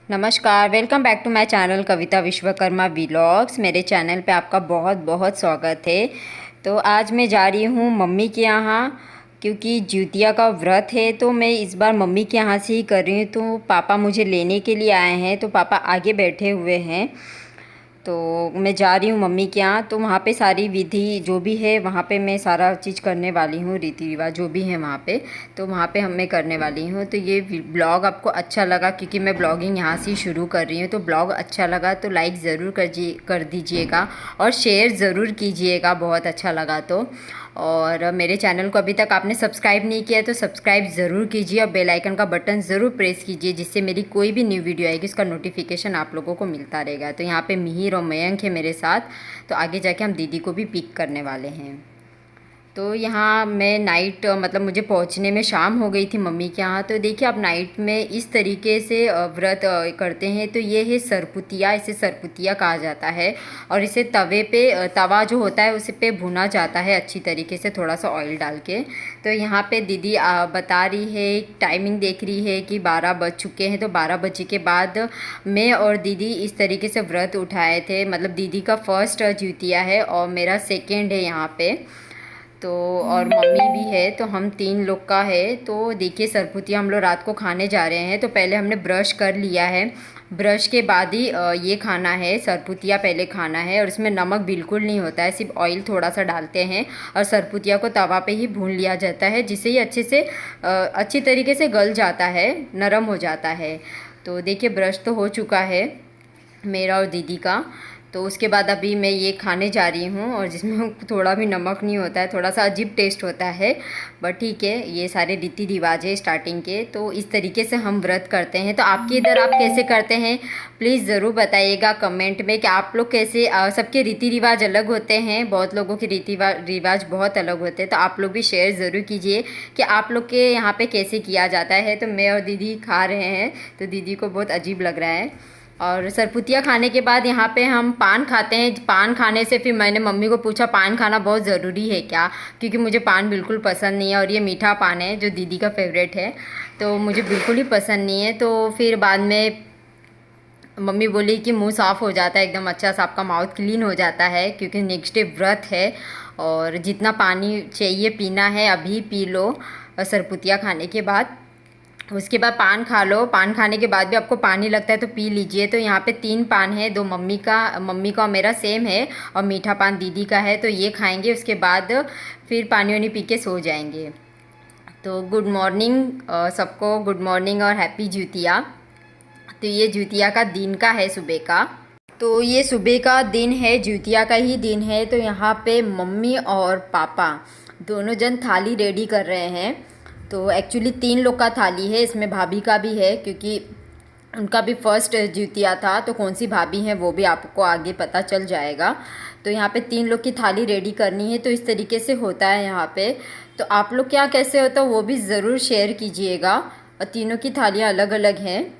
नमस्कार, welcome back to my channel Kavita Vishwakarma vlogs. मेरे channel पे आपका बहुत बहुत स्वागत है। तो आज मैं जा रही हूँ मम्मी के यहाँ, क्योंकि जिउतिया का व्रत है। तो मैं इस बार मम्मी के यहाँ से ही कर रही हूँ। तो पापा मुझे लेने के लिए आए हैं, तो पापा आगे बैठे हुए हैं। तो मैं जा रही हूँ मम्मी के यहाँ। तो वहाँ पे सारी विधि जो भी है वहाँ पे मैं सारा चीज़ करने वाली हूँ, रीति रिवाज जो भी है वहाँ पे। तो वहाँ पे मैं करने वाली हूँ। तो ये ब्लॉग आपको अच्छा लगा, क्योंकि मैं ब्लॉगिंग यहाँ से ही शुरू कर रही हूँ। तो ब्लॉग अच्छा लगा तो लाइक ज़रूर कर दीजिएगा और शेयर ज़रूर कीजिएगा, बहुत अच्छा लगा तो। और मेरे चैनल को अभी तक आपने सब्सक्राइब नहीं किया तो सब्सक्राइब ज़रूर कीजिए और बेल आइकन का बटन ज़रूर प्रेस कीजिए, जिससे मेरी कोई भी न्यू वीडियो आएगी उसका नोटिफिकेशन आप लोगों को मिलता रहेगा। तो यहाँ पे मिहिर और मयंक है मेरे साथ। तो आगे जाके हम दीदी को भी पिक करने वाले हैं। तो यहाँ मैं नाइट मतलब मुझे पहुँचने में शाम हो गई थी मम्मी के यहाँ। तो देखिए अब नाइट में इस तरीके से व्रत करते हैं। तो ये है सरपुतिया, इसे सरपुतिया कहा जाता है। और इसे तवे पे तवा जो होता है उसे पे भुना जाता है अच्छी तरीके से, थोड़ा सा ऑयल डाल के। तो यहाँ पे दीदी बता रही है, टाइमिंग देख रही है कि 12 बज चुके हैं। तो 12 बजे के बाद मैं और दीदी इस तरीके से व्रत उठाए थे। मतलब दीदी का फर्स्ट जिउतिया है और मेरा सेकेंड है यहाँ पे। तो और मम्मी भी है, तो हम 3 लोग का है। तो देखिए सरपुतिया हम लोग रात को खाने जा रहे हैं। तो पहले हमने ब्रश कर लिया है, ब्रश के बाद ही ये खाना है, सरपुतिया पहले खाना है। और इसमें नमक बिल्कुल नहीं होता है, सिर्फ ऑयल थोड़ा सा डालते हैं और सरपुतिया को तवा पे ही भून लिया जाता है, जिससे ये अच्छे से अच्छी तरीके से गल जाता है, नरम हो जाता है। तो देखिए ब्रश तो हो चुका है मेरा और दीदी का। तो उसके बाद अभी मैं ये खाने जा रही हूँ, और जिसमें थोड़ा भी नमक नहीं होता है, थोड़ा सा अजीब टेस्ट होता है, बट ठीक है। ये सारे रीति रिवाज है स्टार्टिंग के। तो इस तरीके से हम व्रत करते हैं। तो आपके इधर आप कैसे करते हैं प्लीज़ ज़रूर बताइएगा कमेंट में कि आप लोग कैसे। सबके रीति रिवाज अलग होते हैं, बहुत लोगों के रीति रिवाज बहुत अलग होते हैं। तो आप लोग भी शेयर ज़रूर कीजिए कि आप लोग के यहाँ पे कैसे किया जाता है। तो मैं और दीदी खा रहे हैं, तो दीदी को बहुत अजीब लग रहा है। और सरपुतिया खाने के बाद यहाँ पे हम पान खाते हैं। पान खाने से फिर मैंने मम्मी को पूछा पान खाना बहुत ज़रूरी है क्या, क्योंकि मुझे पान बिल्कुल पसंद नहीं है। और ये मीठा पान है जो दीदी का फेवरेट है, तो मुझे बिल्कुल ही पसंद नहीं है। तो फिर बाद में मम्मी बोली कि मुंह साफ़ हो जाता है एकदम अच्छा सा, आपका माउथ क्लीन हो जाता है, क्योंकि नेक्स्ट डे व्रत है। और जितना पानी चाहिए पीना है अभी पी लो सरपुतिया खाने के बाद। उसके बाद पान खा लो। पान खाने के बाद भी आपको पानी लगता है तो पी लीजिए। तो यहाँ पे 3 पान है, 2 मम्मी का और मेरा सेम है, और मीठा पान दीदी का है। तो ये खाएंगे, उसके बाद फिर पानी वानी पी के सो जाएंगे। तो गुड मॉर्निंग सबको, गुड मॉर्निंग और हैप्पी जिउतिया। तो ये जिउतिया का दिन का है, सुबह का। तो ये सुबह का दिन है, जिउतिया का ही दिन है। तो यहाँ पे मम्मी और पापा दोनों जन थाली रेडी कर रहे हैं। तो एक्चुअली 3 लोग का थाली है, इसमें भाभी का भी है, क्योंकि उनका भी फर्स्ट जिउतिया था। तो कौन सी भाभी हैं वो भी आपको आगे पता चल जाएगा। तो यहाँ पे 3 लोग की थाली रेडी करनी है। तो इस तरीके से होता है यहाँ पे। तो आप लोग क्या कैसे होता है वो भी ज़रूर शेयर कीजिएगा। और तीनों की थालियाँ अलग अलग हैं,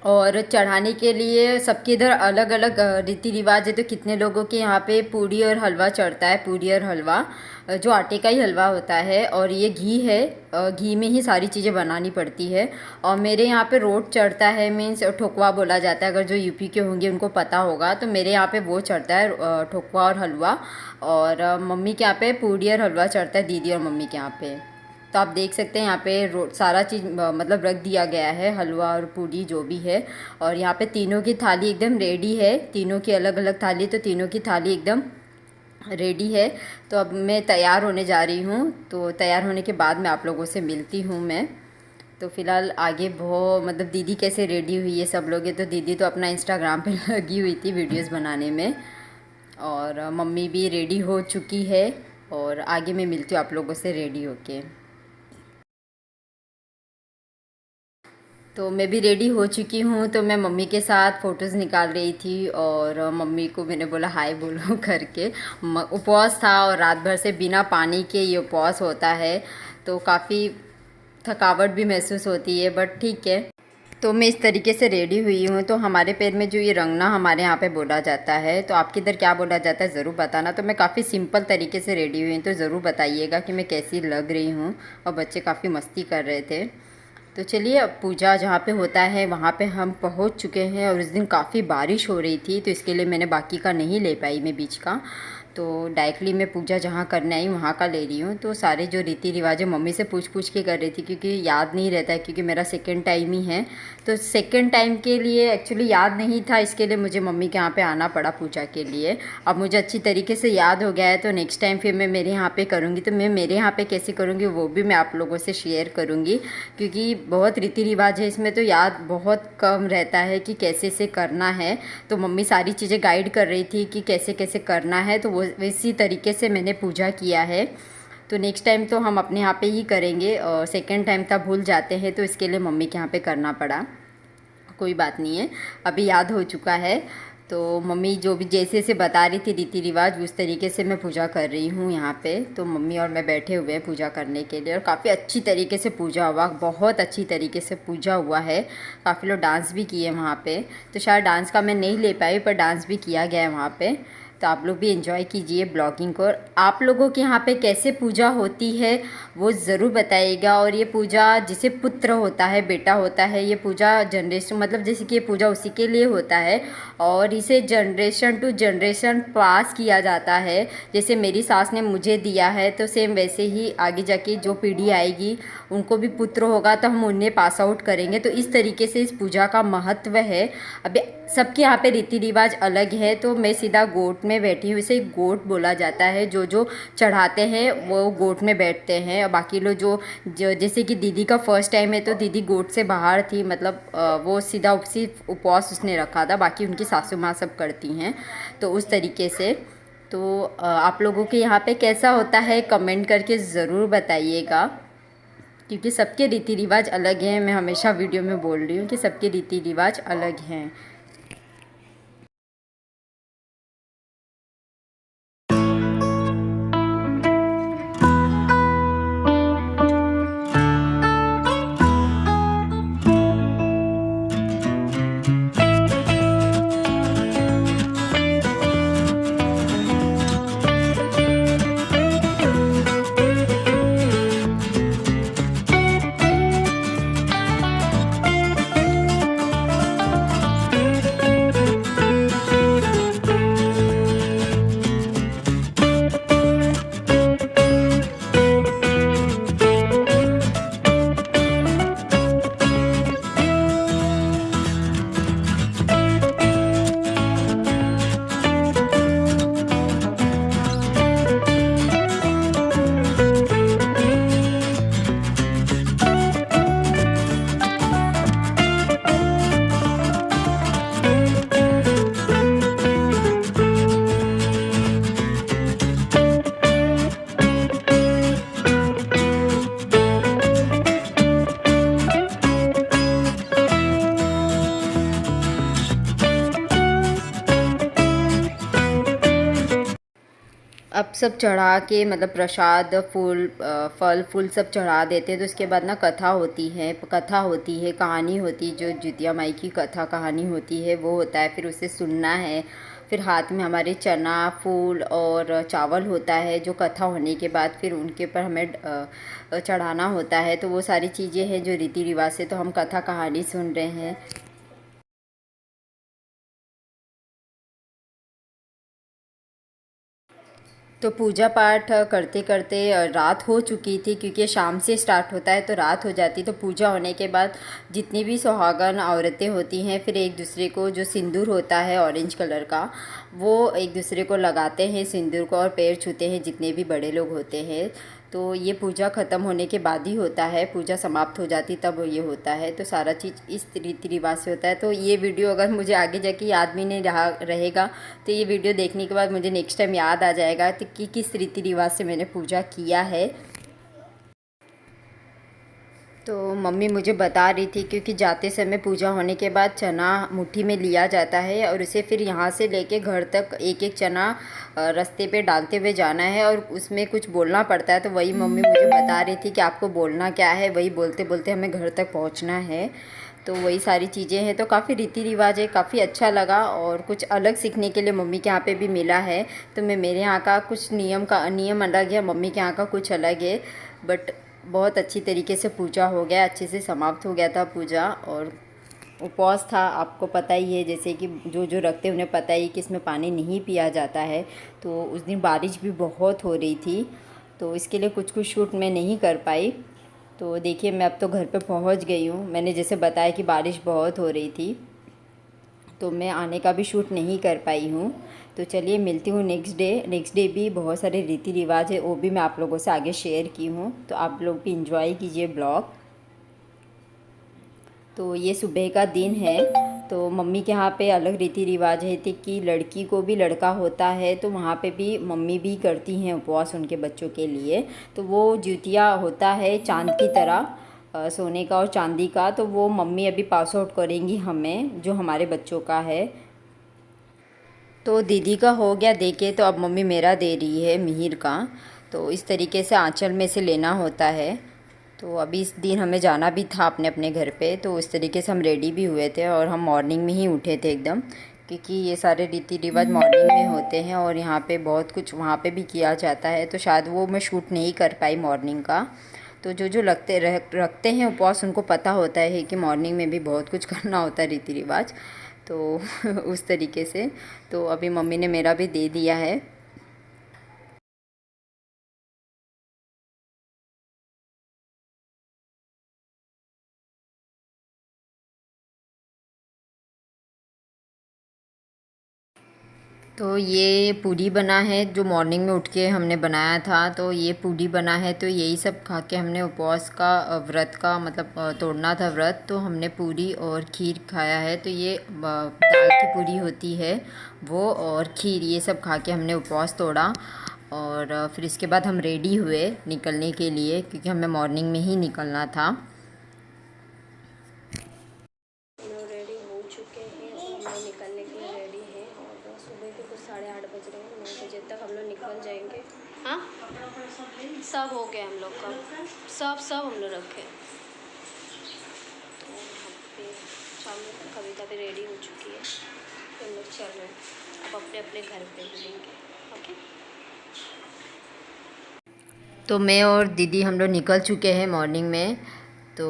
और चढ़ाने के लिए सबके इधर अलग अलग रीति रिवाज है। तो कितने लोगों के यहाँ पे पूड़ी और हलवा चढ़ता है, पूड़ी और हलवा जो आटे का ही हलवा होता है। और ये घी है, घी में ही सारी चीज़ें बनानी पड़ती है। और मेरे यहाँ पे रोट चढ़ता है, मीन्स ठोकवा बोला जाता है। अगर जो यूपी के होंगे उनको पता होगा। तो मेरे यहाँ पे वो चढ़ता है ठोकवा और हलवा। और मम्मी के यहाँ पे पूड़ी और हलवा चढ़ता है, दीदी और मम्मी के यहाँ पे। तो आप देख सकते हैं यहाँ पे सारा चीज़ मतलब रख दिया गया है, हलवा और पूड़ी जो भी है। और यहाँ पे तीनों की थाली एकदम रेडी है, तीनों की अलग अलग थाली। तो तीनों की थाली एकदम रेडी है। तो अब मैं तैयार होने जा रही हूँ। तो तैयार होने के बाद मैं आप लोगों से मिलती हूँ मैं। तो फ़िलहाल आगे बहुत मतलब दीदी कैसे रेडी हुई है सब लोग। तो दीदी तो अपना इंस्टाग्राम पे लगी हुई थी वीडियोस बनाने में, और मम्मी भी रेडी हो चुकी है। और आगे मैं मिलती हूँ आप लोगों से रेडी होके। तो मैं भी रेडी हो चुकी हूँ। तो मैं मम्मी के साथ फ़ोटोज़ निकाल रही थी, और मम्मी को मैंने बोला हाय बोलो करके। उपवास था, और रात भर से बिना पानी के ये उपवास होता है। तो काफ़ी थकावट भी महसूस होती है, बट ठीक है। तो मैं इस तरीके से रेडी हुई हूँ। तो हमारे पैर में जो ये रंगना हमारे यहाँ पे बोला जाता है, तो आपके इधर क्या बोला जाता है ज़रूर बताना। तो मैं काफ़ी सिंपल तरीके से रेडी हुई हूँ, तो ज़रूर बताइएगा कि मैं कैसी लग रही हूँ। और बच्चे काफ़ी मस्ती कर रहे थे। तो चलिए, अब पूजा जहाँ पे होता है वहाँ पे हम पहुँच चुके हैं। और उस दिन काफ़ी बारिश हो रही थी, तो इसके लिए मैंने बाकी का नहीं ले पाई मैं बीच का। तो डायरेक्टली मैं पूजा जहाँ करने आई वहाँ का ले रही हूँ। तो सारे जो रीति रिवाज है मम्मी से पूछ पूछ के कर रही थी, क्योंकि याद नहीं रहता है, क्योंकि मेरा सेकंड टाइम ही है। तो सेकंड टाइम के लिए एक्चुअली याद नहीं था, इसके लिए मुझे मम्मी के यहाँ पे आना पड़ा पूजा के लिए। अब मुझे अच्छी तरीके से याद हो गया है, तो नेक्स्ट टाइम फिर मैं मेरे यहाँ पे करूँगी। तो मैं मेरे यहाँ पे कैसे करूँगी वो भी मैं आप लोगों से शेयर करूँगी, क्योंकि बहुत रीति रिवाज है इसमें, तो याद बहुत कम रहता है कि कैसे से करना है। तो मम्मी सारी चीज़ें गाइड कर रही थी कि कैसे कैसे करना है, तो वो इसी तरीके से मैंने पूजा किया है। तो नेक्स्ट टाइम तो हम अपने यहाँ पे ही करेंगे, और सेकेंड टाइम तब भूल जाते हैं, तो इसके लिए मम्मी के यहाँ पे करना पड़ा। कोई बात नहीं है, अभी याद हो चुका है। तो मम्मी जो भी जैसे से बता रही थी रीति रिवाज, उस तरीके से मैं पूजा कर रही हूँ यहाँ पे। तो मम्मी और मैं बैठे हुए हैं पूजा करने के लिए, और काफ़ी अच्छी तरीके से पूजा हुआ, बहुत अच्छी तरीके से पूजा हुआ है। काफ़ी लोग डांस भी किए वहाँ पे। तो शायद डांस का मैं नहीं ले पाई, पर डांस भी किया गया है वहाँ पे। तो आप लोग भी एंजॉय कीजिए ब्लॉगिंग को। और आप लोगों के यहाँ पे कैसे पूजा होती है वो ज़रूर बताइएगा। और ये पूजा जिसे पुत्र होता है, बेटा होता है, ये पूजा जनरेशन, मतलब जैसे कि ये पूजा उसी के लिए होता है, और इसे जनरेशन टू जनरेशन पास किया जाता है। जैसे मेरी सास ने मुझे दिया है, तो सेम वैसे ही आगे जाके जो पीढ़ी आएगी उनको भी पुत्र होगा, तो हम उन्हें पास आउट करेंगे। तो इस तरीके से इस पूजा का महत्व है। अभी सबके यहाँ पे रीति रिवाज अलग है। तो मैं सीधा गोट में बैठी हूँ, इसे गोट बोला जाता है। जो जो चढ़ाते हैं वो गोट में बैठते हैं, और बाकी लोग जो जैसे कि दीदी का फर्स्ट टाइम है, तो दीदी गोट से बाहर थी, मतलब वो सीधा उसी उपवास उसने रखा था, बाकी उनकी सासू माँ सब करती हैं। तो उस तरीके से तो आप लोगों के यहाँ पे कैसा होता है कमेंट करके ज़रूर बताइएगा, क्योंकि सबके रीति रिवाज अलग हैं। मैं हमेशा वीडियो में बोल रही हूँ कि सबके रीति रिवाज अलग हैं। अब सब चढ़ा के, मतलब प्रसाद, फूल, फल फूल सब चढ़ा देते हैं। तो उसके बाद ना कथा होती है, कहानी होती है, जो जितिया माई की कथा कहानी होती है वो होता है, फिर उसे सुनना है। फिर हाथ में हमारे चना, फूल और चावल होता है, जो कथा होने के बाद फिर उनके ऊपर हमें चढ़ाना होता है। तो वो सारी चीज़ें हैं जो रीति रिवाज से। तो हम कथा कहानी सुन रहे हैं। तो पूजा पाठ करते करते रात हो चुकी थी, क्योंकि शाम से स्टार्ट होता है तो रात हो जाती। तो पूजा होने के बाद जितनी भी सुहागन औरतें होती हैं, फिर एक दूसरे को जो सिंदूर होता है ऑरेंज कलर का, वो एक दूसरे को लगाते हैं सिंदूर को, और पैर छूते हैं जितने भी बड़े लोग होते हैं। तो ये पूजा ख़त्म होने के बाद ही होता है, पूजा समाप्त हो जाती तब ये होता है। तो सारा चीज़ इस रीति रिवाज से होता है। तो ये वीडियो अगर मुझे आगे जाके याद भी नहीं रहेगा, तो ये वीडियो देखने के बाद मुझे नेक्स्ट टाइम याद आ जाएगा तो कि किस रीति रिवाज से मैंने पूजा किया है। तो मम्मी मुझे बता रही थी, क्योंकि जाते समय पूजा होने के बाद चना मुट्ठी में लिया जाता है, और उसे फिर यहाँ से लेके घर तक एक एक चना रास्ते पे डालते हुए जाना है, और उसमें कुछ बोलना पड़ता है। तो वही मम्मी मुझे बता रही थी कि आपको बोलना क्या है, वही बोलते बोलते हमें घर तक पहुँचना है। तो वही सारी चीज़ें हैं। तो काफ़ी रीति रिवाज है, काफ़ी अच्छा लगा, और कुछ अलग सीखने के लिए मम्मी के यहाँ पे भी मिला है। तो मैं मेरे यहाँ का कुछ नियम अलग है, मम्मी के यहाँ का कुछ अलग है, बट बहुत अच्छी तरीके से पूजा हो गया, अच्छे से समाप्त हो गया था पूजा। और उपवास था, आपको पता ही है, जैसे कि जो जो रखते हैं उन्हें पता ही कि इसमें पानी नहीं पिया जाता है। तो उस दिन बारिश भी बहुत हो रही थी, तो इसके लिए कुछ कुछ शूट मैं नहीं कर पाई। तो देखिए मैं अब तो घर पे पहुंच गई हूँ। मैंने जैसे बताया कि बारिश बहुत हो रही थी, तो मैं आने का भी शूट नहीं कर पाई हूँ। तो चलिए मिलती हूँ नेक्स्ट डे भी बहुत सारे रीति रिवाज है, वो भी मैं आप लोगों से आगे शेयर की हूँ, तो आप लोग भी इंजॉय कीजिए ब्लॉग। तो ये सुबह का दिन है। तो मम्मी के यहाँ पे अलग रीति रिवाज है थे कि लड़की को भी लड़का होता है, तो वहाँ पे भी मम्मी भी करती हैं उपवास उनके बच्चों के लिए। तो वो ज्यूतिया होता है चाँद की तरह, सोने का और चांदी का। तो वो मम्मी अभी पास आउट करेंगी हमें, जो हमारे बच्चों का है। तो दीदी का हो गया दे के, तो अब मम्मी मेरा दे रही है मिहिर का। तो इस तरीके से आंचल में से लेना होता है। तो अभी इस दिन हमें जाना भी था अपने अपने घर पे, तो इस तरीके से हम रेडी भी हुए थे और हम मॉर्निंग में ही उठे थे एकदम, क्योंकि ये सारे रीति रिवाज मॉर्निंग में होते हैं और यहाँ पे बहुत कुछ वहाँ पे भी किया जाता है। तो शायद वो मैं शूट नहीं कर पाई मॉर्निंग का। तो जो जो रखते हैं उपवास उनको पता होता है कि मॉर्निंग में भी बहुत कुछ करना होता है रीति रिवाज। तो उस तरीके से तो अभी मम्मी ने मेरा भी दे दिया है। तो ये पूड़ी बना है जो मॉर्निंग में उठ के हमने बनाया था। तो ये पूड़ी बना है, तो यही सब खा के हमने उपवास का व्रत का मतलब तोड़ना था व्रत। तो हमने पूड़ी और खीर खाया है। तो ये दाल की पूड़ी होती है वो, और खीर, ये सब खा के हमने उपवास तोड़ा। और फिर इसके बाद हम रेडी हुए निकलने के लिए, क्योंकि हमें मॉर्निंग में ही निकलना था। रेडी हो चुके हैं और हम लोग निकलने के लिए रेडी हैं। और सुबह के कुछ 8:30 बज रहे हैं, 9 बजे तक हम लोग निकल जाएंगे। हाँ, सब हो गया हम लोग का, सब हम लोग रखे। तो हम पे शाम में कविता भी रेडी हो चुकी है, तो हम लोग चल रहे हैं अब अपने अपने घर पे मिलेंगे। ओके। तो मैं और दीदी हम लोग निकल चुके हैं मॉर्निंग में। तो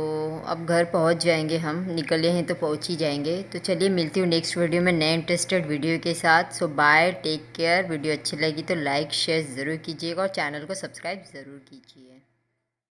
अब घर पहुंच जाएंगे, हम निकले हैं तो पहुंच ही जाएंगे। तो चलिए मिलती हूँ नेक्स्ट वीडियो में नए इंटरेस्टेड वीडियो के साथ। सो बाय, टेक केयर। वीडियो अच्छी लगी तो लाइक शेयर ज़रूर कीजिएगा और चैनल को सब्सक्राइब ज़रूर कीजिए।